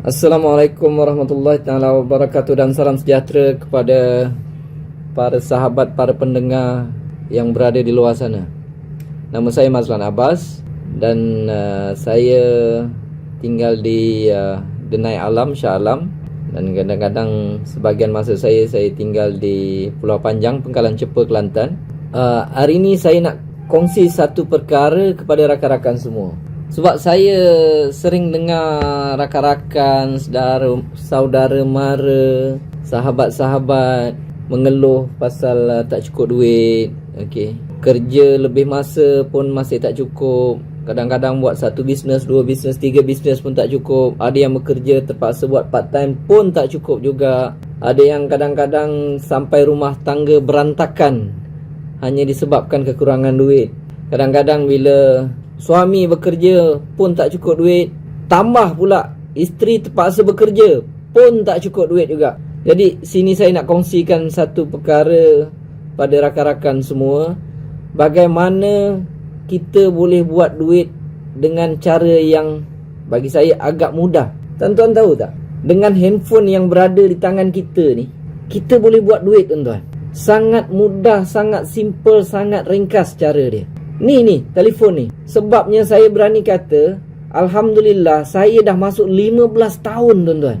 Assalamualaikum warahmatullahi taala wabarakatuh dan salam sejahtera kepada para sahabat, para pendengar yang berada di luar sana. Nama saya Mazlan Abbas dan saya tinggal di Denai Alam, Shah Alam, dan kadang-kadang sebahagian masa saya tinggal di Pulau Panjang, Pengkalan Cepa, Kelantan. Hari ini saya nak kongsi satu perkara kepada rakan-rakan semua. Sebab saya sering dengar rakan-rakan, saudara mara, sahabat-sahabat mengeluh pasal tak cukup duit. Kerja lebih masa pun masih tak cukup. Kadang-kadang buat satu bisnes, dua bisnes, tiga bisnes pun tak cukup. Ada yang bekerja terpaksa buat part time pun tak cukup juga. Ada yang kadang-kadang sampai rumah tangga berantakan hanya disebabkan kekurangan duit. Kadang-kadang bila suami bekerja pun tak cukup duit, tambah pula isteri terpaksa bekerja pun tak cukup duit juga. Jadi sini saya nak kongsikan satu perkara pada rakan-rakan semua, bagaimana kita boleh buat duit dengan cara yang bagi saya agak mudah. Tuan-tuan tahu tak, dengan handphone yang berada di tangan kita ni, kita boleh buat duit, tuan-tuan. Sangat mudah, sangat simple, sangat ringkas cara dia. Ni telefon ni. Sebabnya saya berani kata, alhamdulillah saya dah masuk 15 tahun, tuan-tuan.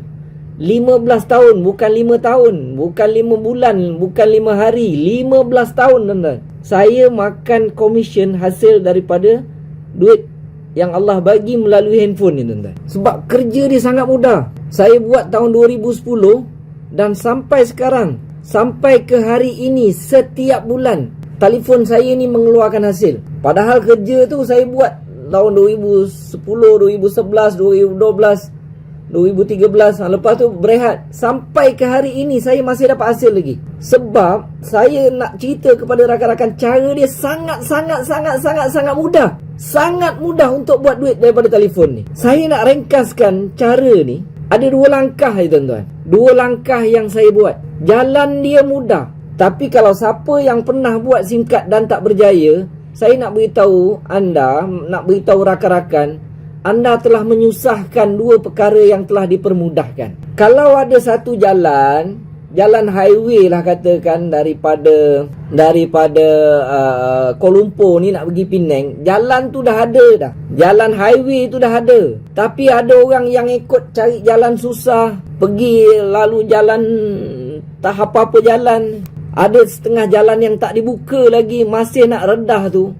15 tahun, bukan 5 tahun, bukan 5 bulan, bukan 5 hari, 15 tahun, tuan-tuan. Saya makan komisen hasil daripada duit yang Allah bagi melalui handphone ni, tuan-tuan. Sebab kerja dia sangat mudah. Saya buat tahun 2010 dan sampai sekarang, sampai ke hari ini, setiap bulan telefon saya ni mengeluarkan hasil. Padahal kerja tu saya buat tahun 2010, 2011, 2012, 2013. Lepas tu berehat. Sampai ke hari ini saya masih dapat hasil lagi. Sebab saya nak cerita kepada rakan-rakan, cara dia sangat mudah. Sangat mudah untuk buat duit daripada telefon ni. Saya nak ringkaskan cara ni. Ada 2 langkah, tuan-tuan. 2 langkah yang saya buat. Jalan dia mudah, tapi kalau siapa yang pernah buat SIM card dan tak berjaya, saya nak beritahu anda, nak beritahu rakan-rakan, anda telah menyusahkan 2 perkara yang telah dipermudahkan. Kalau ada satu jalan highway lah katakan, daripada Kuala Lumpur ni nak pergi Penang, jalan tu dah ada dah. Jalan highway tu dah ada. Tapi ada orang yang ikut cari jalan susah, pergi lalu jalan tak apa-apa jalan. Ada setengah jalan yang tak dibuka lagi, masih nak redah tu.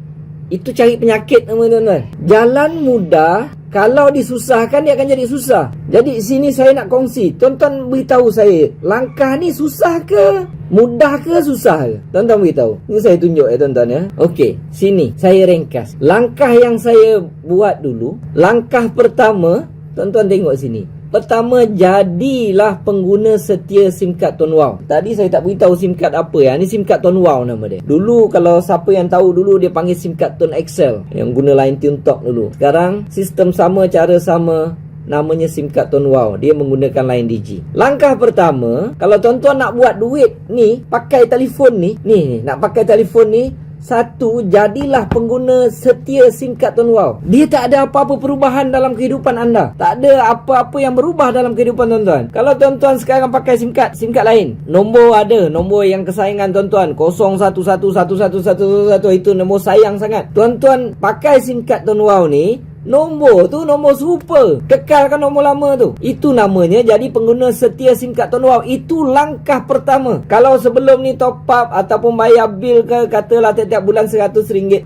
Itu cari penyakit, teman-teman. Jalan mudah, kalau disusahkan dia akan jadi susah. Jadi sini saya nak kongsi. Tuan-tuan beritahu saya, langkah ni susah ke? Mudah ke susah ke? Tuan-tuan beritahu. Ini saya tunjuk tuan-tuan ya. Okey, sini saya ringkas. Langkah yang saya buat dulu. Langkah pertama, tuan-tuan tengok sini. Pertama, jadilah pengguna setia SIM card Tuan Wow. Tadi saya tak beritahu SIM card apa ya. Ni SIM card Tuan Wow nama dia. Dulu kalau siapa yang tahu, dulu dia panggil SIM card Tuan Excel, yang guna line Tune Talk dulu. Sekarang sistem sama, cara sama, namanya SIM card Tuan Wow. Dia menggunakan line Digi. Langkah pertama, kalau tuan-tuan nak buat duit ni pakai telefon ni, nak pakai telefon ni, satu, jadilah pengguna setia SIM card Tuan Wow. Dia tak ada apa-apa perubahan dalam kehidupan anda. Tak ada apa-apa yang berubah dalam kehidupan tuan-tuan. Kalau tuan-tuan sekarang pakai SIM card lain, nombor ada, nombor yang kesayangan tuan-tuan, 01111111, itu nombor sayang sangat. Tuan-tuan pakai SIM card Tuan Wow ni, nombor tu nombor serupa, kekalkan nombor lama tu. Itu namanya jadi pengguna setia SIM card Tuan Wow. Itu langkah pertama. Kalau sebelum ni top up ataupun bayar bil ke, katalah tiap-tiap bulan RM100,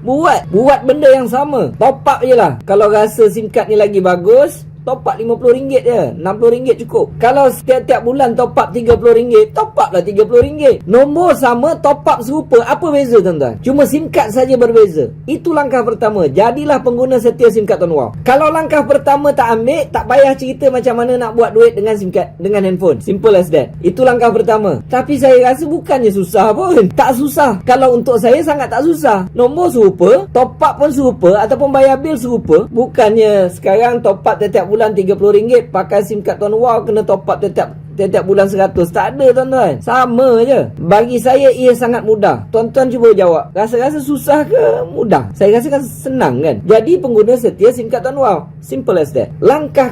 buat benda yang sama, top up je lah. Kalau rasa SIM card ni lagi bagus, top up RM50 je, RM60 cukup. Kalau setiap bulan top up RM30, top up lah RM30. Nombor sama, top up serupa. Apa beza, tuan-tuan? Cuma SIM card saja berbeza. Itu langkah pertama. Jadilah pengguna setia SIM card Tuan Wow. Kalau langkah pertama tak ambil, tak payah cerita macam mana nak buat duit dengan SIM card, dengan handphone. Simple as that. Itu langkah pertama. Tapi saya rasa bukannya susah pun. Tak susah. Kalau untuk saya sangat tak susah. Nombor serupa, top up pun serupa, ataupun bayar bil serupa. Bukannya sekarang top up tiap-tiap bulan RM30, pakai SIM card Tuan Wow kena top up tiap-tiap tiap-tiap bulan 100. Tak ada tuan-tuan. Sama je. Bagi saya ia sangat mudah. Tuan-tuan cuba jawab. Rasa-rasa susah ke mudah? Saya rasa kan senang kan. Jadi pengguna setia SIM kad Tuan Wow. Simple as that. Langkah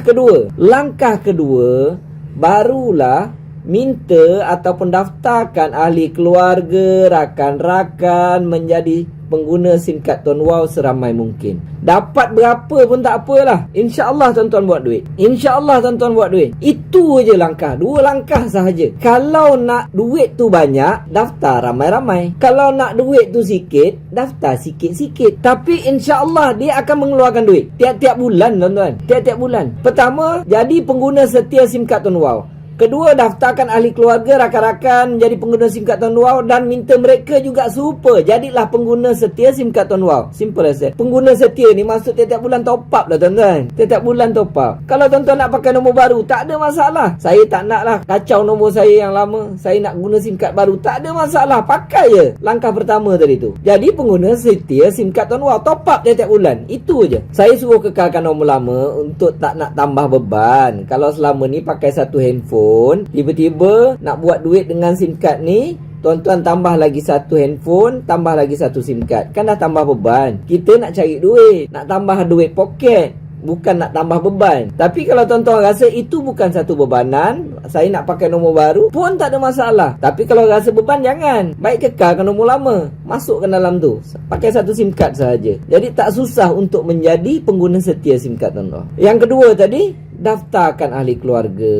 kedua barulah minta ataupun daftarkan ahli keluarga, rakan-rakan menjadi pengguna SIM kad Tuan Wow seramai mungkin. Dapat berapa pun tak apalah. InsyaAllah tuan-tuan buat duit. InsyaAllah tuan-tuan buat duit. Itu je langkah. 2 langkah sahaja. Kalau nak duit tu banyak, daftar ramai-ramai. Kalau nak duit tu sikit, daftar sikit-sikit. Tapi insyaAllah dia akan mengeluarkan duit tiap-tiap bulan tuan-tuan. Tiap-tiap bulan. Pertama, jadi pengguna setia SIM kad Tuan Wow. Kedua, daftarkan ahli keluarga, rakan-rakan menjadi pengguna SIM kad Tuan Wow dan minta mereka juga serupa. Jadilah pengguna setia SIM kad Tuan Wow. Simple as that. Pengguna setia ni maksud tiap-tiap bulan top up lah tuan-tuan. Tiap-tiap bulan top up. Kalau tuan-tuan nak pakai nombor baru, tak ada masalah. Saya tak nak lah kacau nombor saya yang lama. Saya nak guna SIM kad baru. Tak ada masalah. Pakai je langkah pertama tadi tu. Jadi pengguna setia SIM kad Tuan Wow. Top up tiap-tiap bulan. Itu je. Saya suruh kekalkan nombor lama untuk tak nak tambah beban. Kalau selama ni pakai satu handphone, tiba-tiba nak buat duit dengan SIM card ni, tuan-tuan tambah lagi satu handphone, tambah lagi satu SIM card. Kan dah tambah beban. Kita nak cari duit, nak tambah duit poket, bukan nak tambah beban. Tapi kalau tuan-tuan rasa itu bukan satu bebanan, saya nak pakai nombor baru pun tak ada masalah. Tapi kalau rasa beban, jangan. Baik kekalkan nombor lama, masukkan dalam tu, pakai satu SIM card sahaja. Jadi tak susah untuk menjadi pengguna setia SIM card tuan-tuan. Yang kedua tadi, daftarkan ahli keluarga.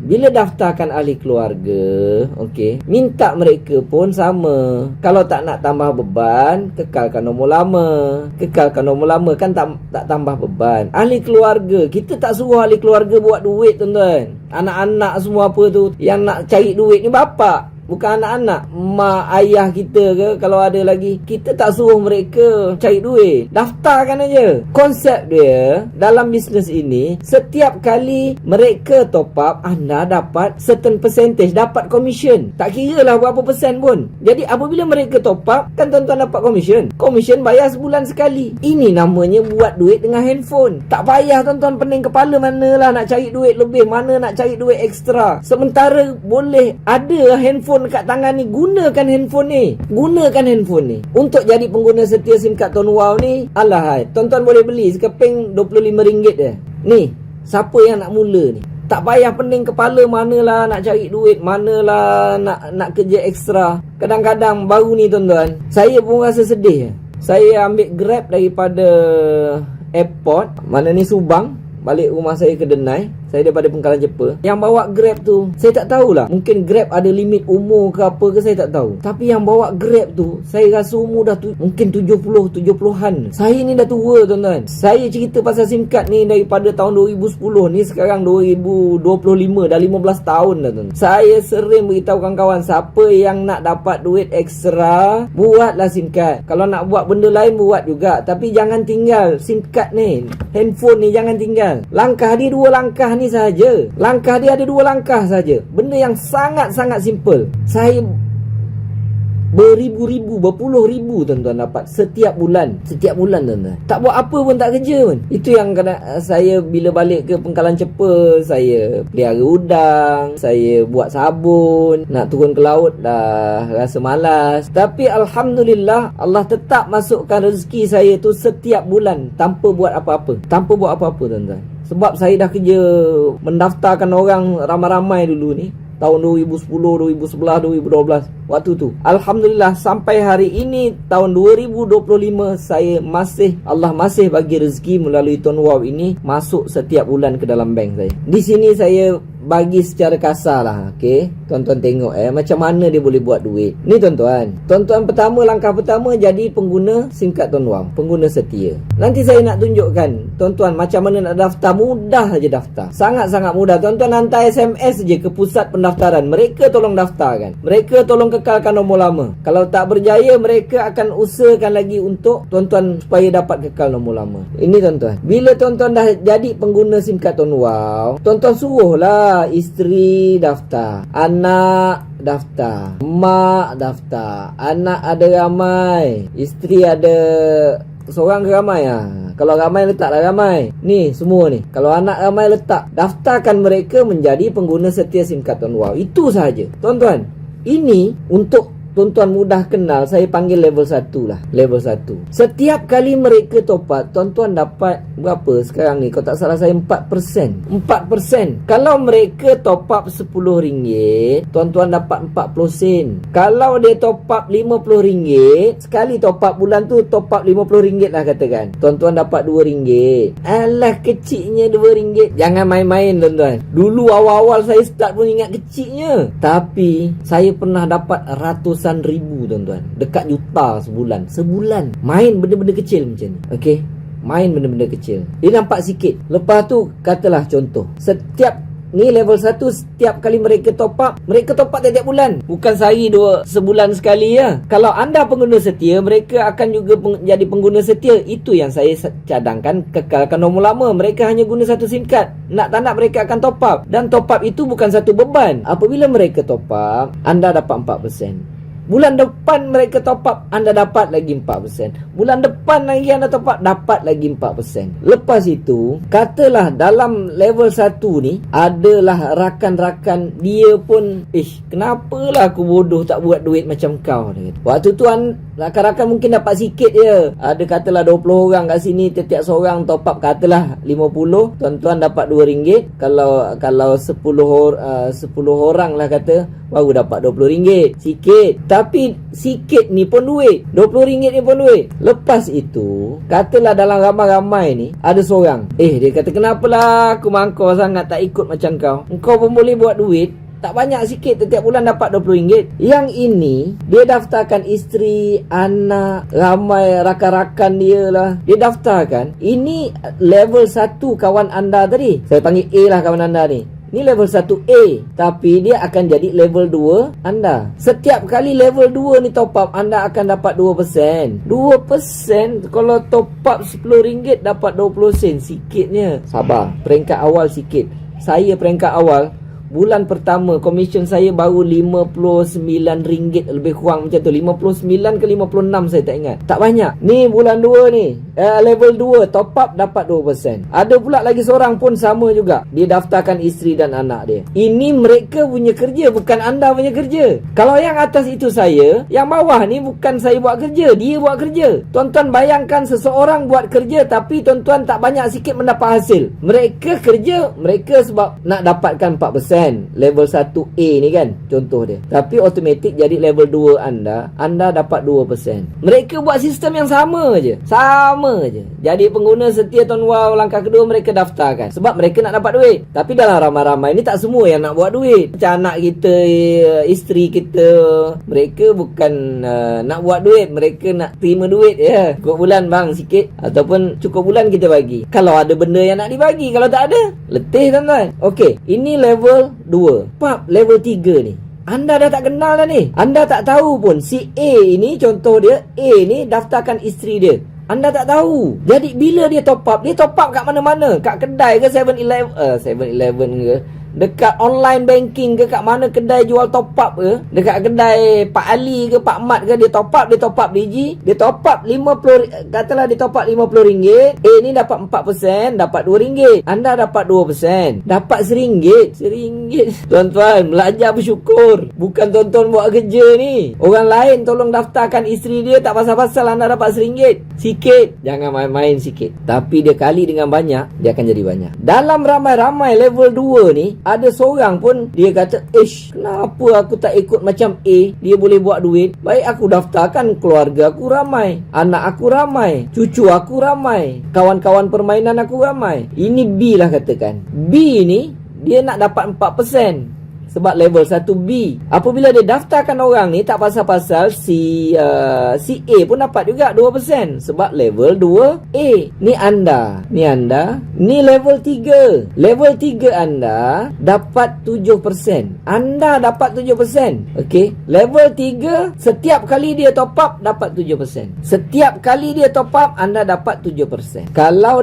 Bila daftarkan ahli keluarga, okey, minta mereka pun sama. Kalau tak nak tambah beban, kekalkan nombor lama. Kekalkan nombor lama kan tak tambah beban. Ahli keluarga, kita tak suruh ahli keluarga buat duit tuan-tuan. Anak-anak semua apa tu yang nak cari duit ni bapak, bukan anak-anak. Mak ayah kita ke kalau ada lagi, kita tak suruh mereka cari duit. Daftarkan aja. Konsep dia dalam bisnes ini, setiap kali mereka top up, anda dapat certain percentage, dapat commission. Tak kira lah berapa persen pun. Jadi apabila mereka top up, kan tuan-tuan dapat commission. Commission bayar sebulan sekali. Ini namanya buat duit dengan handphone. Tak payah tuan-tuan pening kepala manalah nak cari duit lebih, mana nak cari duit ekstra. Sementara boleh ada handphone kat tangan ni, gunakan handphone ni. Gunakan handphone ni untuk jadi pengguna setia SIM card Tuan Wow ni. Alahai, tuan-tuan boleh beli sekeping RM25 je. Ni, siapa yang nak mula ni? Tak payah pening kepala manalah nak cari duit, manalah nak kerja ekstra. Kadang-kadang baru ni tuan-tuan, saya pun rasa sedih. Saya ambil Grab daripada airport, mana ni Subang, balik rumah saya ke Denai. Saya daripada Pengkalan Jepa. Yang bawa Grab tu, saya tak tahulah. Mungkin Grab ada limit umur ke apa ke, saya tak tahu. Tapi yang bawa Grab tu, saya rasa umur dah mungkin 70-an. Saya ni dah tua tuan-tuan. Saya cerita pasal SIM card ni daripada tahun 2010. Ni sekarang 2025. Dah 15 tahun dah tuan. Saya sering beritahu kawan-kawan, siapa yang nak dapat duit ekstra, buatlah SIM card. Kalau nak buat benda lain, buat juga. Tapi jangan tinggal SIM card ni, handphone ni jangan tinggal. Langkah dia 2 langkah ni saja. Langkah dia ada 2 langkah saja. Benda yang sangat-sangat simple. Saya beribu-ribu, berpuluh ribu tuan-tuan dapat setiap bulan. Setiap bulan tuan-tuan. Tak buat apa pun, tak kerja pun. Itu yang kadang saya bila balik ke Pengkalan Cepa, saya pelihara udang, saya buat sabun. Nak turun ke laut dah rasa malas. Tapi Alhamdulillah, Allah tetap masukkan rezeki saya tu setiap bulan tanpa buat apa-apa. Tanpa buat apa-apa tuan-tuan. Sebab saya dah kerja mendaftarkan orang ramai-ramai dulu ni, tahun 2010, 2011, 2012. Waktu tu Alhamdulillah sampai hari ini tahun 2025, Allah masih bagi rezeki melalui Tuan Wow ini masuk setiap bulan ke dalam bank saya. Di sini saya bagi secara kasar lah, okey. Tuan-tuan tengok macam mana dia boleh buat duit. Ni tuan-tuan. Tuan-tuan pertama, langkah pertama jadi pengguna SIM card Tuan Wow, pengguna setia. Nanti saya nak tunjukkan tuan-tuan macam mana nak daftar. Mudah saja daftar. Sangat-sangat mudah. Tuan-tuan hantar SMS je ke pusat pendaftaran. Mereka tolong daftarkan. Mereka tolong kekalkan nombor lama. Kalau tak berjaya, mereka akan usahakan lagi untuk tuan-tuan supaya dapat kekal nombor lama. Ini tuan-tuan. Bila tuan-tuan dah jadi pengguna SIM card Tuan Wow, tuan-tuan suruhlah isteri daftar, anak daftar, mak daftar. Anak ada ramai, isteri ada seorang ke ramai Kalau ramai letaklah ramai. Ni semua ni. Kalau anak ramai letak. Daftarkan mereka menjadi pengguna setia SIM card Tuan Wow. Itu sahaja. Tuan-tuan, ini untuk tuan-tuan mudah kenal, saya panggil level 1 lah. Level 1. Setiap kali mereka top up, tuan-tuan dapat berapa sekarang ni? Kalau tak salah saya 4%. 4%. Kalau mereka top up RM10, tuan-tuan dapat 40 sen. Kalau dia top up RM50, sekali top up bulan tu top up RM50 lah katakan. Tuan-tuan dapat RM2. Alah, kecilnya RM2. Jangan main-main tuan-tuan. Dulu awal-awal saya start pun ingat kecilnya. Tapi saya pernah dapat ratusan ribu tuan-tuan, dekat juta sebulan main benda-benda kecil macam ni. Okey, main benda-benda kecil, dia nampak sikit. Lepas tu katalah contoh, setiap ni level 1, setiap kali mereka top up tiap-tiap bulan, bukan sehari sebulan sekali ya. Kalau anda pengguna setia, mereka akan juga jadi pengguna setia. Itu yang saya cadangkan, kekalkan nombor lama. Mereka hanya guna satu SIM card, nak tak nak mereka akan top up. Dan top up itu bukan satu beban. Apabila mereka top up, anda dapat 4%. Bulan depan mereka top up, anda dapat lagi 4%. Bulan depan lagi anda top up, dapat lagi 4%. Lepas itu, katalah dalam level 1 ni, adalah rakan-rakan dia pun, kenapalah aku bodoh tak buat duit macam kau. Waktu tu rakan-rakan mungkin dapat sikit je. Ada katalah 20 orang kat sini, tiap-tiap seorang top up katalah 50, tuan-tuan dapat RM2. Kalau 10 orang lah kata, baru dapat RM20. Sikit. Tapi sikit ni pun duit. RM20 ni pun duit. Lepas itu, katalah dalam ramai-ramai ni, ada seorang, dia kata, kenapalah aku mangkau sangat tak ikut macam kau. Engkau pun boleh buat duit. Tak banyak, sikit, setiap bulan dapat RM20. Yang ini, dia daftarkan isteri, anak, ramai rakan-rakan dia lah. Dia daftarkan. Ini level 1 kawan anda tadi. Saya panggil A lah kawan anda ni. Ni level 1A, tapi dia akan jadi level 2 anda. Setiap kali level 2 ni top up, anda akan dapat 2%. 2% kalau top up RM10 dapat 20 sen. Sikitnya. Sabar, peringkat awal sikit. Saya peringkat awal, bulan pertama komisen saya baru RM59, lebih kurang macam tu. 59 ke 56 saya tak ingat. Tak banyak. Ni bulan 2 ni, level 2 top up dapat 2%. Ada pula lagi seorang pun sama juga. Dia daftarkan isteri dan anak dia. Ini mereka punya kerja, bukan anda punya kerja. Kalau yang atas itu saya, yang bawah ni bukan saya buat kerja, dia buat kerja. Tuan-tuan bayangkan seseorang buat kerja, tapi tuan-tuan tak banyak sikit mendapat hasil. Mereka kerja, mereka sebab nak dapatkan 4%. Level 1A ni kan, contoh dia. Tapi automatik jadi level 2 anda dapat 2%. Mereka buat sistem yang sama je. Jadi pengguna setia Tuan Wow, langkah kedua mereka daftarkan. Sebab mereka nak dapat duit. Tapi dalam ramai-ramai ni tak semua yang nak buat duit. Macam anak kita, isteri kita, mereka bukan nak buat duit. Mereka nak terima duit ya. Cukup bulan bang sikit, ataupun cukup bulan kita bagi. Kalau ada benda yang nak dibagi, kalau tak ada, letih tuan-tuan. Okey, ini level 2. Pap, level 3 ni, anda dah tak kenal dah ni. Anda tak tahu pun si A ini, contoh dia, A ni daftarkan isteri dia. Anda tak tahu. Jadi bila dia top up kat mana-mana. Kat kedai ke 7-Eleven ke, dekat online banking ke, kat mana kedai jual top up ke, dekat kedai Pak Ali ke Pak Mat ke, dia top up Digi, dia top up 50, katalah dia top up RM50. Ni dapat 4%, dapat RM2. Anda dapat 2%, dapat RM1. Tuan-tuan, belajar bersyukur. Bukan tuan-tuan buat kerja ni. Orang lain tolong daftarkan isteri dia, tak pasal-pasal anda dapat RM1. Sikit, jangan main-main sikit. Tapi dia kali dengan banyak, dia akan jadi banyak. Dalam ramai-ramai level 2 ni, ada seorang pun dia kata, kenapa aku tak ikut macam A, dia boleh buat duit. Baik aku daftarkan, keluarga aku ramai, anak aku ramai, cucu aku ramai, kawan-kawan permainan aku ramai. Ini B lah katakan. B ni dia nak dapat 4%. Sebab level 1B. Apabila dia daftarkan orang ni, tak pasal-pasal si A pun dapat juga 2%. Sebab level 2A. Ni anda. Ni level 3. Level 3 anda dapat 7%. Anda dapat 7%. Okey. Level 3, setiap kali dia top up dapat 7%. Setiap kali dia top up, anda dapat 7%. Kalau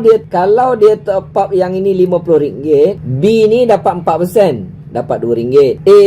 dia top up yang ini RM50, B ni dapat 4%. dapat RM2. A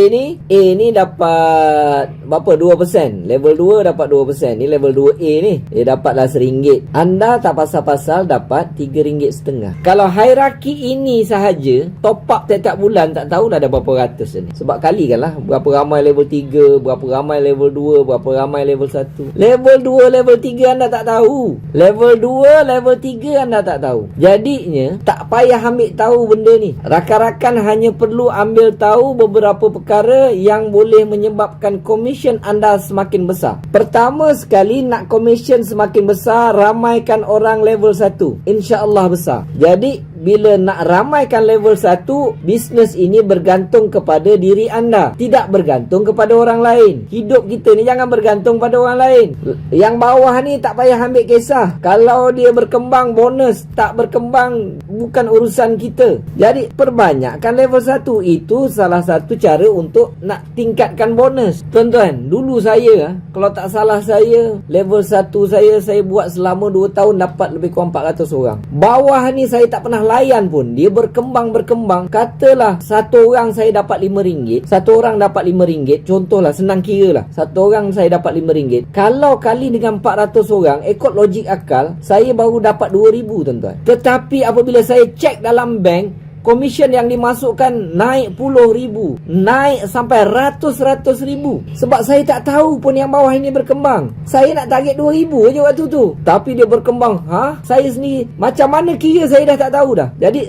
ni dapat berapa? 2%. Level 2 dapat 2%. Ni level 2A ni, dia dapatlah RM1. Anda tak pasal-pasal dapat RM3.50. Kalau hierarki ini sahaja, top up tiap-tiap bulan, tak tahu dah ada berapa ratus ni. Sebab kali kan lah, berapa ramai level 3, berapa ramai level 2, berapa ramai level 1. Level 2, level 3 anda tak tahu. Level 2, level 3 anda tak tahu. Jadinya, tak payah ambil tahu benda ni. Rakan-rakan hanya perlu ambil tahu beberapa perkara yang boleh menyebabkan komisen anda semakin besar. Pertama sekali, nak komisen semakin besar, ramaikan orang level 1. InsyaAllah besar. Jadi, bila nak ramaikan level 1, bisnes ini bergantung kepada diri anda, tidak bergantung kepada orang lain. Hidup kita ni jangan bergantung pada orang lain. Yang bawah ni tak payah ambil kisah. Kalau dia berkembang, bonus. Tak berkembang, bukan urusan kita. Jadi perbanyakkan level 1. Itu salah satu cara untuk nak tingkatkan bonus. Tuan-tuan, dulu saya, kalau tak salah saya, level 1 saya buat selama 2 tahun, dapat lebih kurang 400 orang. Bawah ni saya tak pernah layan pun. Dia berkembang. Katalah satu orang saya dapat RM5, satu orang dapat RM5. Contohlah, senang kira lah, satu orang saya dapat RM5. Kalau kali dengan 400 orang, ikut logik akal, saya baru dapat RM2,000, tuan-tuan. Tetapi apabila saya cek dalam bank, komisen yang dimasukkan naik puluh ribu, naik sampai ratus ribu. Sebab saya tak tahu pun yang bawah ini berkembang. Saya nak target 2,000 je waktu tu, tapi dia berkembang. Saya sendiri macam mana kira, saya dah tak tahu dah. Jadi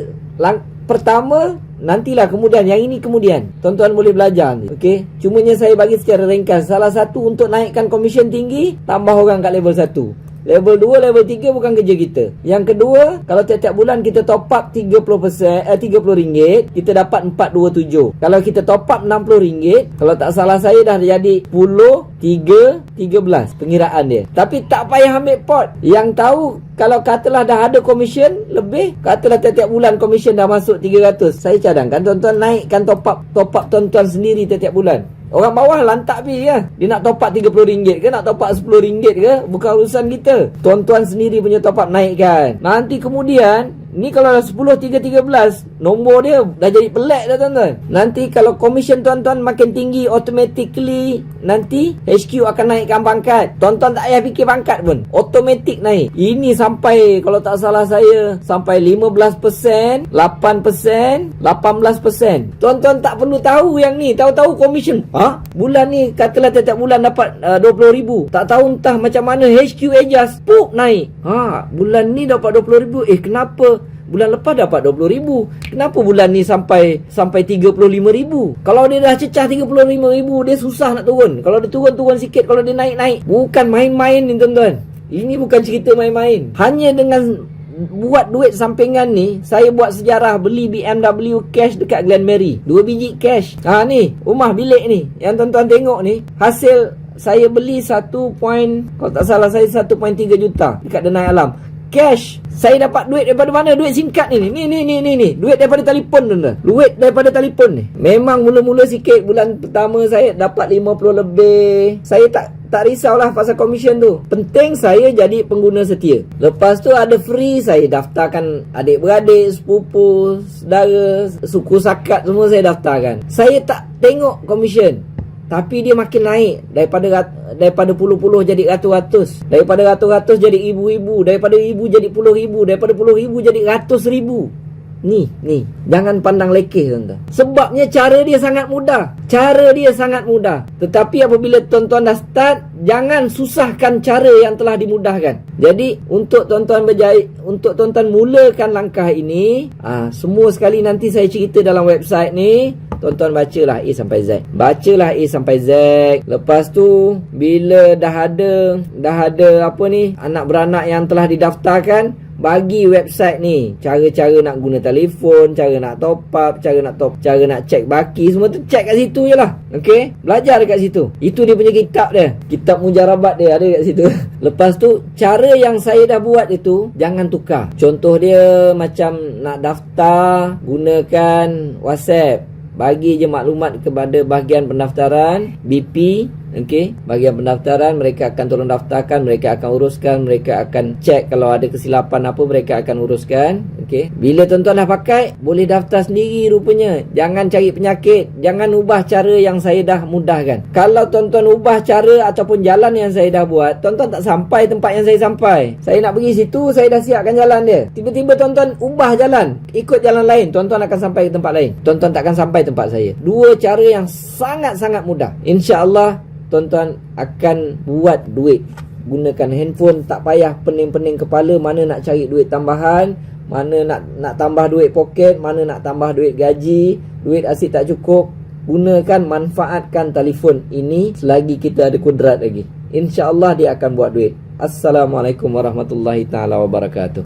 pertama, nantilah kemudian, yang ini kemudian tuan-tuan boleh belajar ni. Okey, cumanya saya bagi secara ringkas. Salah satu untuk naikkan komisen tinggi, tambah orang kat level 1. Level 2, level 3 bukan kerja kita. Yang kedua, kalau tiap-tiap bulan kita top up RM30, kita dapat 427. Kalau kita top up RM60, kalau tak salah saya dah jadi 10, 3, 13 pengiraan dia. Tapi tak payah ambil pot. Yang tahu, kalau katalah dah ada komisen lebih, katalah tiap-tiap bulan komisen dah masuk 300, saya cadangkan tuan-tuan naikkan top up tuan-tuan sendiri tiap-tiap bulan. Orang bawah lantak pi ya. Dia nak top up RM30 ke, nak top up RM10 ke, bukan urusan kita. Tuan-tuan sendiri punya top up naikkan. Nanti kemudian, ni kalau dah 10, 3, 13, nombor dia dah jadi pelik dah, tuan-tuan. Nanti kalau komisen tuan-tuan makin tinggi, automatically nanti HQ akan naikkan pangkat. Tuan-tuan tak payah fikir pangkat pun, automatik naik. Ini sampai, kalau tak salah saya, sampai 15%, 8%, 18%. Tuan-tuan tak perlu tahu yang ni. Tahu-tahu komisen, bulan ni katalah tiap-tiap bulan dapat 20,000. Tak tahu entah macam mana HQ adjust, naik. Bulan ni dapat 20,000. Kenapa bulan lepas dapat 20,000? Kenapa bulan ni sampai 35,000? Kalau dia dah cecah 35,000, dia susah nak turun. Kalau dia turun sikit, kalau dia naik. Bukan main-main ni, tuan-tuan. Ini bukan cerita main-main. Hanya dengan buat duit sampingan ni, saya buat sejarah beli BMW cash dekat Glenmary. 2 biji cash. Ni rumah bilik ni yang tuan-tuan tengok ni, hasil saya beli 1, kalau tak salah saya 1.3 juta dekat Denai Alam. Cash. Saya dapat duit daripada mana? Duit singkat ni. Ni. Duit daripada telefon, tuan-tuan. Duit daripada telefon ni. Memang mula-mula sikit. Bulan pertama saya dapat 50 lebih. Saya tak risaulah pasal komisen tu. Penting saya jadi pengguna setia. Lepas tu ada free, saya daftarkan adik-beradik, sepupu, saudara, suku sakat, semua saya daftarkan. Saya tak tengok komisen, tapi dia makin naik. Daripada puluh-puluh jadi ratus-ratus, daripada ratus-ratus jadi ibu-ibu, daripada ibu jadi puluh-ribu, daripada puluh-ribu jadi ratus ribu. Ni jangan pandang lekeh, tuan-tuan. Sebabnya cara dia sangat mudah. Tetapi apabila tuan-tuan dah start, jangan susahkan cara yang telah dimudahkan. Jadi untuk tuan-tuan untuk tuan-tuan mulakan langkah ini, semua sekali nanti saya cerita dalam website ni. Tuan-tuan bacalah A sampai Z. Lepas tu bila dah ada anak beranak yang telah didaftarkan, bagi website ni cara-cara nak guna telefon, cara nak top up, cara nak cek baki, semua tu cek kat situ je lah. Okey, belajar dekat situ. Itu dia punya kitab dia, kitab mujarabat dia ada kat situ. Lepas tu cara yang saya dah buat itu jangan tukar. Contoh dia macam nak daftar, gunakan WhatsApp. Bagi je maklumat kepada bahagian pendaftaran, BP, Okey, bahagian pendaftaran mereka akan tolong daftarkan, mereka akan uruskan, mereka akan cek kalau ada kesilapan apa mereka akan uruskan. Okey. Bila tuan-tuan dah pakai, boleh daftar sendiri rupanya. Jangan cari penyakit, jangan ubah cara yang saya dah mudahkan. Kalau tuan-tuan ubah cara ataupun jalan yang saya dah buat, tuan-tuan tak sampai tempat yang saya sampai. Saya nak pergi situ, saya dah siapkan jalan dia. Tiba-tiba tuan-tuan ubah jalan, ikut jalan lain, tuan-tuan akan sampai ke tempat lain. Tuan-tuan takkan sampai tempat saya. Dua cara yang sangat-sangat mudah. Insya-Allah tuan-tuan akan buat duit. Gunakan handphone, tak payah pening-pening kepala mana nak cari duit tambahan, mana nak tambah duit poket, mana nak tambah duit gaji, duit asyik tak cukup. Gunakan, manfaatkan telefon ini selagi kita ada kudrat lagi. InsyaAllah dia akan buat duit. Assalamualaikum warahmatullahi taala wabarakatuh.